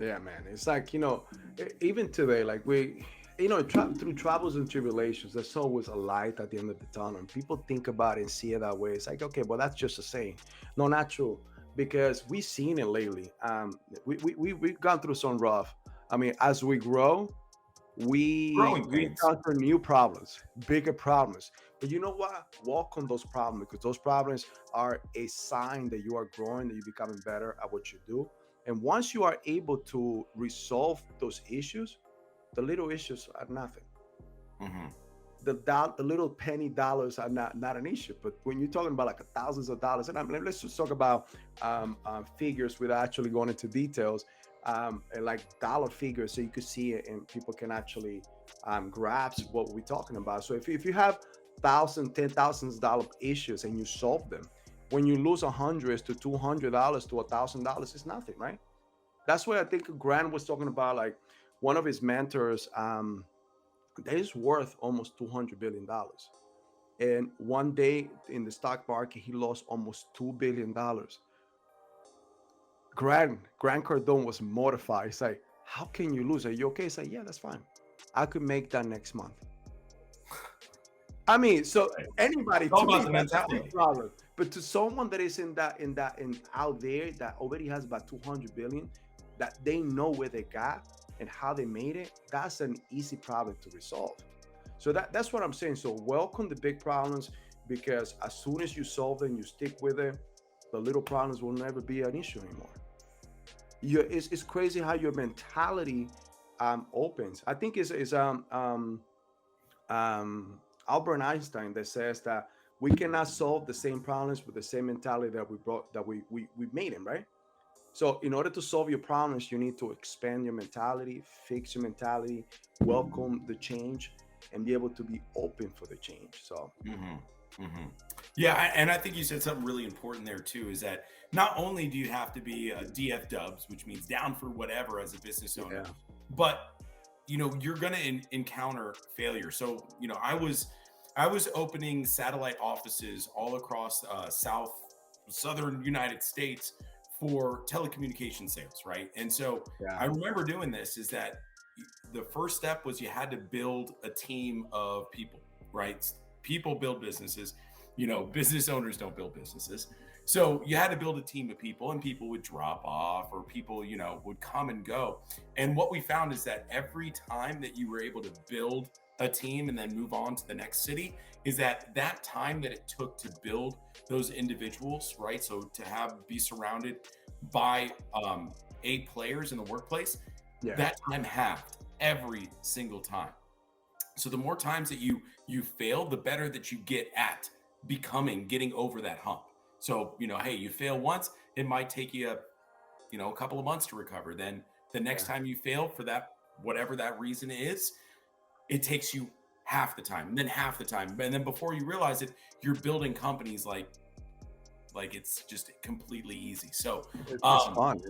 Yeah, man. It's like, even today, like through troubles and tribulations, there's always a light at the end of the tunnel. And people think about it and see it that way. It's like, okay, well, that's just a saying. No, not true. Because we've seen it lately. We've gone through some rough. I mean, as we grow, we Growing we pains. encounter new problems, bigger problems. But you know what? Walk on those problems because those problems are a sign that you are growing, that you're becoming better at what you do. And once you are able to resolve those issues, the little issues are nothing. Hmm. The little penny dollars are not an issue. But when you're talking about like thousands of dollars, and let's just talk about figures without actually going into details, and like dollar figures, so you could see it and people can actually grasp what we're talking about. So if you have thousand, $10,000 issues and you solve them, when you lose hundreds to $200 to $1,000, it's nothing, right? That's why I think Grant was talking about, like one of his mentors. That is worth almost $200 billion. And one day in the stock market, he lost almost $2 billion. Grant Cardone was mortified. He's like, "How can you lose? Are you okay?" He's like, "Yeah, that's fine. I could make that next month." I mean, so Right. anybody, It's all to about me, the that's a big mentality. problem. But to someone that is in out there that already has about 200 billion, that they know where they got and how they made it, that's an easy problem to resolve. So that's what I'm saying. So welcome the big problems, because as soon as you solve them, you stick with it, the little problems will never be an issue anymore. It's crazy how your mentality opens. I think Albert Einstein that says that we cannot solve the same problems with the same mentality that we made them, right? So in order to solve your problems, you need to expand your mentality, fix your mentality, welcome the change, and be able to be open for the change. So Hmm. Hmm. Yeah, and I think you said something really important there too. Is that not only do you have to be DF Dubs, which means down for whatever as a business owner, yeah, but you're going to encounter failure. So I was opening satellite offices all across southern United States for telecommunication sales, right? And so yeah, I remember doing this. Is that the first step was you had to build a team of people, right? People build businesses. Business owners don't build businesses. So you had to build a team of people, and people would drop off, or people, would come and go. And what we found is that every time that you were able to build a team and then move on to the next city, is that time that it took to build those individuals, right? So to be surrounded by A players in the workplace, yeah. that time halved every single time. So the more times that you fail, the better that you get at getting over that hump. So, hey, you fail once, it might take you a couple of months to recover. Then the next Yeah. time you fail for that, whatever that reason is, it takes you half the time, and then half the time. And then before you realize it, you're building companies like it's just completely easy. So, It's um, fun.